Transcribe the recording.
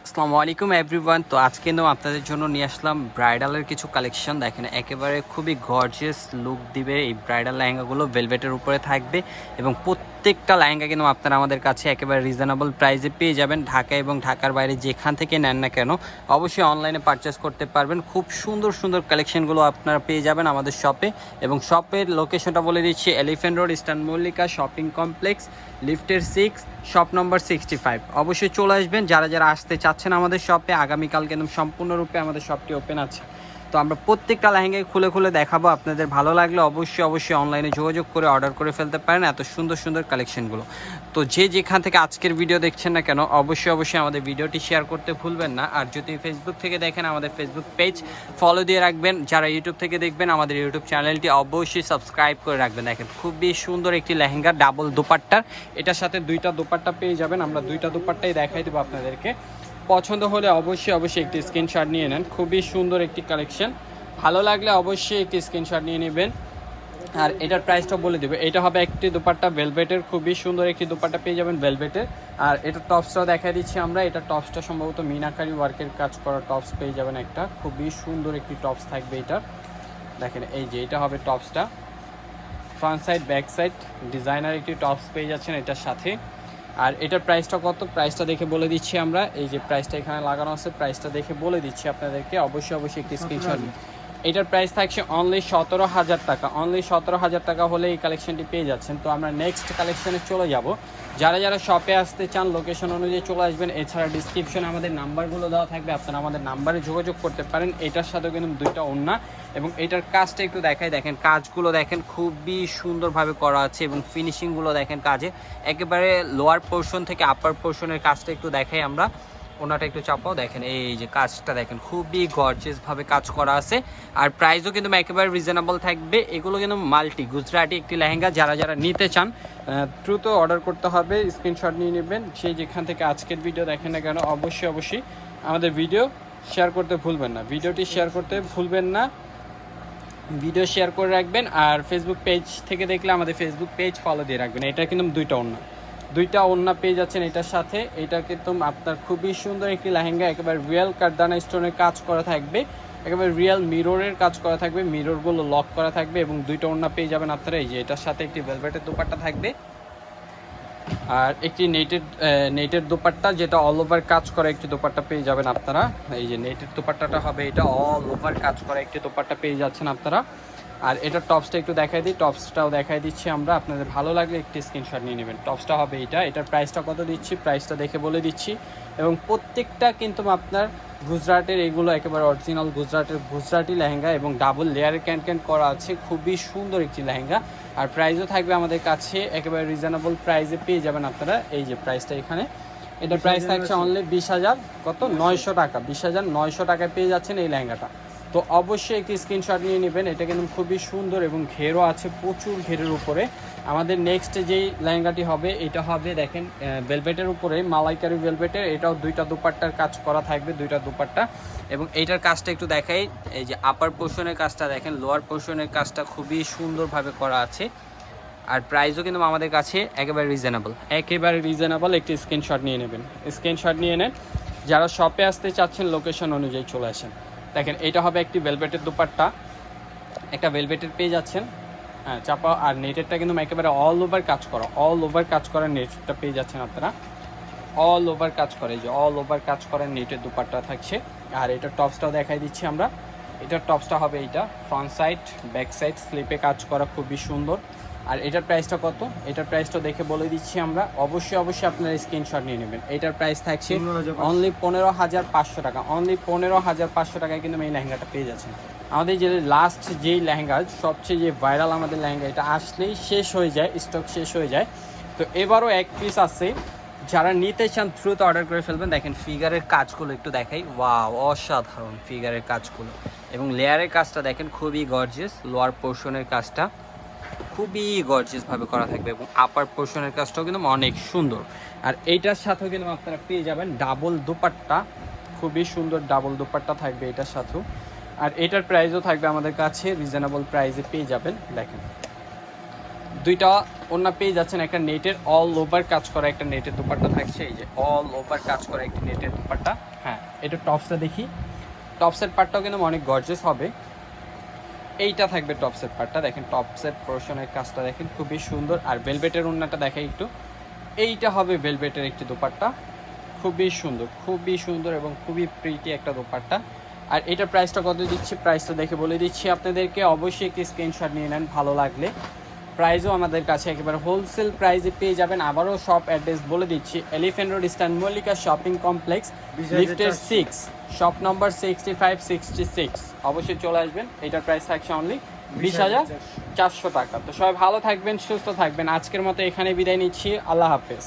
আসসালামু আলাইকুম এভরিওয়ান। তো আজকে কিন্তু আপনাদের জন্য নিয়ে আসলাম ব্রাইডালের কিছু কালেকশন। দেখেন একেবারে খুবই গর্জিয়াস লুক দিবে এই ব্রাইডাল লেহেঙ্গাগুলো, ভেলভেটের উপরে থাকবে এবং প্রত্যেকটা লেহেঙ্গা কিন্তু আপনারা আমাদের কাছে একেবারে রিজনেবল প্রাইসে পেয়ে যাবেন। ঢাকা এবং ঢাকার বাইরে যেখান থেকে নেন না কেন অবশ্যই অনলাইনে পারচেস করতে পারবেন। খুব সুন্দর সুন্দর কালেকশনগুলো আপনারা পেয়ে যাবেন আমাদের শপে। এবং শপের লোকেশনটা বলে দিচ্ছি, elephant road, eastern Mallika shopping complex, লিফটের 6, শপ নম্বর 65। অবশ্যই চলে আসবেন যারা যারা আসতে চাচ্ছেন আমাদের শপে। আগামীকাল কিন্তু সম্পূর্ণরূপে আমাদের শপটি ওপেন আছে। তো আমরা প্রত্যেকটা লেহেঙ্গায় খুলে খুলে দেখাবো। আপনাদের ভালো লাগলে অবশ্যই অনলাইনে যোগাযোগ করে অর্ডার করে ফেলতে পারেন এত সুন্দর সুন্দর কালেকশনগুলো। তো যে যেখান থেকে আজকের ভিডিও দেখছেন না কেন অবশ্যই আমাদের ভিডিওটি শেয়ার করতে ভুলবেন না। আর যদি ফেসবুক থেকে দেখেন আমাদের ফেসবুক পেজ ফলো দিয়ে রাখবেন। যারা ইউটিউব থেকে দেখবেন আমাদের ইউটিউব চ্যানেলটি অবশ্যই সাবস্ক্রাইব করে রাখবেন। দেখেন খুবই সুন্দর একটি লেহেঙ্গা, ডাবল দোপাট্টার। এটার সাথে দুইটা দোপাট্টা পেয়ে যাবেন। আমরা দুইটা দোপাট্টাই দেখাই দেবো আপনাদেরকে। পছন্দ হলে অবশ্যই একটি স্ক্রিনশট নিয়ে নেন। খুবই সুন্দর একটি কালেকশন, ভালো লাগলে অবশ্যই একটি স্ক্রিনশট নিয়ে নেবেন। আর এটার প্রাইসটা বলে দেবে। এটা হবে একটি দোপাট্টা ভেলভেটের, খুবই সুন্দর একটি দোপাট্টা পেয়ে যাবেন ভেলভেটের। আর এটার টপসটাও দেখা দিচ্ছি আমরা। এটা টপসটা সম্ভবত মিনাকারি ওয়ার্কের কাজ করা টপস পেয়ে যাবেন একটা। খুবই সুন্দর একটি টপস থাকবে এটার। দেখেন এই যে এটা হবে টপসটা, front side back side designer একটি টপস পেয়ে যাচ্ছেন এটার সাথে। আর এটার প্রাইসটা কত, প্রাইসটা দেখে বলে দিচ্ছি আমরা। এই যে প্রাইসটা এখানে লাগানো আছে, প্রাইসটা দেখে বলে দিচ্ছি আপনাদেরকে। অবশ্যই একটি স্ক্রিনশট। এটার প্রাইস থাকছে অনলি 17,000 টাকা। অনলি 17,000 টাকা হলে এই কালেকশনটি পেয়ে যাচ্ছেন। তো আমরা নেক্সট কালেকশনে চলে যাব। যারা যারা শপে আসতে চান লোকেশন অনুযায়ী চলে আসবেন। এছাড়া ডিসক্রিপশনে আমাদের নাম্বারগুলো দেওয়া থাকবে, আপনারা আমাদের নাম্বারে যোগাযোগ করতে পারেন। এটার সাথেও কিন্তু দুইটা ওড়না এবং এটার কাজটা একটু দেখাই। দেখেন কাজগুলো দেখেন খুবই সুন্দরভাবে করা আছে এবং ফিনিশিংগুলো দেখেন কাজে একেবারে লোয়ার পোর্শন থেকে আপার পোর্শনের কাজটা একটু দেখাই আমরা। ওনাটা একটু চাপাও। দেখেন এই যে কাজটা দেখেন খুবই গর্জিয়াসভাবে কাজ করা আছে। আর প্রাইসও কিন্তু একেবারে রিজনেবল থাকবে। এগুলো কিন্তু মাল্টি গুজরাটি একটি লেহেঙ্গা। যারা যারা নিতে চান দ্রুত অর্ডার করতে হবে, স্ক্রিনশট নিয়ে নেবেন। সেই যেখান থেকে আজকের ভিডিও দেখেন না কেন অবশ্যই আমাদের ভিডিও শেয়ার করতে ভুলবেন না। ভিডিওটি শেয়ার করতে ভুলবেন না, ভিডিও শেয়ার করে রাখবেন। আর ফেসবুক পেজ থেকে দেখলে আমাদের ফেসবুক পেজ ফলো দিয়ে রাখবেন। এটা কিন্তু দুইটা ওড়না পেয়ে যাচ্ছেন এটার সাথে। এটা কিন্তু আপনার খুবই সুন্দর একটি লেহেঙ্গা, একেবারে রিয়েল কারদানা স্টোনের কাজ করা থাকবে, একেবারে রিয়েল মিররের কাজ করা থাকবে, মিররগুলো লক করা থাকবে এবং দুইটা ওড়না পেয়ে যাবেন আপনারা। এই যে এটার সাথে একটি ভেলভেটের দোপাট্টা থাকবে আর একটি নেটের দোপাট্টা, যেটা অল ওভার কাজ করা একটি দোপাট্টা পেয়ে যাবেন আপনারা। এই যে নেটের দোপাট্টাটা হবে, এটা অল ওভার কাজ করা একটি দোপাট্টা পেয়ে যাচ্ছেন আপনারা। আর এটার টপসটা একটু দেখাই দিই, টপসটাও দেখাই দিচ্ছি আমরা। আপনাদের ভালো লাগলে একটি স্ক্রিনশট নিয়ে নেবেন। টপসটা হবে এটার প্রাইসটা কত দিচ্ছি, প্রাইসটা দেখে বলে দিচ্ছি। এবং প্রত্যেকটা কিন্তু আপনার গুজরাটের, এগুলো একেবারে অরিজিনাল গুজরাটি লেহেঙ্গা এবং ডাবল লেয়ারে ক্যান করা আছে। খুবই সুন্দর একটি লেহেঙ্গা। আর প্রাইসও থাকবে আমাদের কাছে একেবারে রিজনেবল প্রাইসে পেয়ে যাবেন আপনারা। এই যে প্রাইসটা এখানে, এটার প্রাইস থাকছে অনলি 20,000 কত 900 টাকা। 20,900 টাকায় পেয়ে যাচ্ছেন এই লেহেঙ্গাটা। তো অবশ্যই একটি স্ক্রিনশট নিয়ে নেবেন। এটা কিন্তু খুবই সুন্দর এবং ঘেরও আছে, প্রচুর ঘেরের উপরে। আমাদের নেক্সট যেই লেহেঙ্গাটি হবে এটা হবে দেখেন ভেলভেটের উপরে, মালাইকারি ভেলভেটের। এটাও দুইটা দুপাট্টার কাজ করা থাকবে, দুইটা দুপাট্টা। এবং এইটার কাজটা একটু দেখাই। এই যে আপার পোর্শনের কাজটা দেখেন, লোয়ার পোর্শনের কাজটা খুবই সুন্দরভাবে করা আছে। আর প্রাইসও কিন্তু আমাদের কাছে একেবারে রিজনেবল। একটি স্ক্রিনশট নিয়ে নেবেন, স্ক্রিনশট নিয়ে নেন। যারা শপে আসতে চাচ্ছেন লোকেশন অনুযায়ী চলে আসেন। দেখেন এটা হবে একটি ভেলভেটের দোপাট্টা, একটা ভেলভেটের পেয়ে যাচ্ছেন। হ্যাঁ চাপা। আর নেটেরটা কিন্তু একেবারে অল ওভার কাজ করা নেটটা পেয়ে যাচ্ছেন আপনারা। অল ওভার কাজ করে, এই যে অল ওভার কাজ করার নেটের দোপাট্টা থাকছে। আর এটার টপসটাও দেখাই দিচ্ছি আমরা। এটার টপসটা হবে এইটা, ফ্রন্ট সাইড ব্যাক সাইড স্লিপে কাজ করা, খুবই সুন্দর। আর এটার প্রাইসটা কত, এটার প্রাইসটা দেখে বলে দিচ্ছি আমরা। অবশ্যই আপনারা স্ক্রিনশট নিয়ে নেবেন। এটার প্রাইস থাকছে অনলি 15,500 টাকা। অনলি 15,500 টাকায় কিন্তু এই লেহেঙ্গাটা পেয়ে যাচ্ছেন। আমাদের যে লাস্ট যেই লেহেঙ্গা, সবচেয়ে যে ভাইরাল আমাদের লেহেঙ্গা, এটা আসলেই শেষ হয়ে যায়, স্টক শেষ হয়ে যায়। তো এবারও এক পিস আছে, যারা নিতে চান দ্রুত অর্ডার করে ফেলবেন। দেখেন ফিগারের কাজগুলো একটু দেখাই, ওয়াও অসাধারণ ফিগারের কাজগুলো। এবং লেয়ারের কাজটা দেখেন খুবই গর্জিয়াস। লোয়ার পোর্শনের কাজটা খুবই গর্জিয়াসভাবে করা থাকবে এবং আপার পোর্শনের কাজটাও কিন্তু অনেক সুন্দর। আর এইটার সাথেও কিন্তু আপনারা পেয়ে যাবেন ডাবল দুপাট্টা, খুবই সুন্দর ডাবল দুপাট্টা থাকবে এটার সাথেও। আর এটার প্রাইসও থাকবে আমাদের কাছে রিজনেবল প্রাইসে পেয়ে যাবেন। দেখেন দুইটা ওড়না পেয়ে যাচ্ছেন একটা নেটের অল ওভার কাজ করা একটা নেটের দুপাট্টা থাকছে, এই যে অল ওভার কাজ করা একটা নেটের দুপাট্টা। হ্যাঁ, এটা টপসটা দেখি, টপসের পার্টটাও কিন্তু অনেক গর্জিয়াস হবে। এইটা থাকবে টপসের পার্টটা, দেখেন টপসের পোর্শনের কাজটা দেখেন খুবই সুন্দর। আর ভেলভেটের ওড়নাটা দেখাই একটু, এইটা হবে ভেলভেটের একটি দোপাট্টা, খুবই সুন্দর এবং খুবই প্রিটি একটা দোপাট্টা। আর এটার প্রাইসটা কত দিচ্ছি, প্রাইসটা দেখে বলে দিচ্ছি আপনাদেরকে, অবশ্যই একটি স্ক্রিনশট নিয়ে নেন ভালো লাগলে। প্রাইসও আমাদের কাছে একেবারে হোলসেল প্রাইসে পেয়ে যাবেন। আবারও শপ অ্যাড্রেস বলে দিচ্ছি, elephant road eastern Mallika shopping complex, লিফটের 6, শপ নম্বর 6566। অবশ্যই চলে আসবেন। এটার প্রাইস থাকছে অনলি 20,400 টাকা। তো সবাই ভালো থাকবেন, সুস্থ থাকবেন। আজকের মতো এখানে বিদায় নিচ্ছি, আল্লাহ হাফেজ।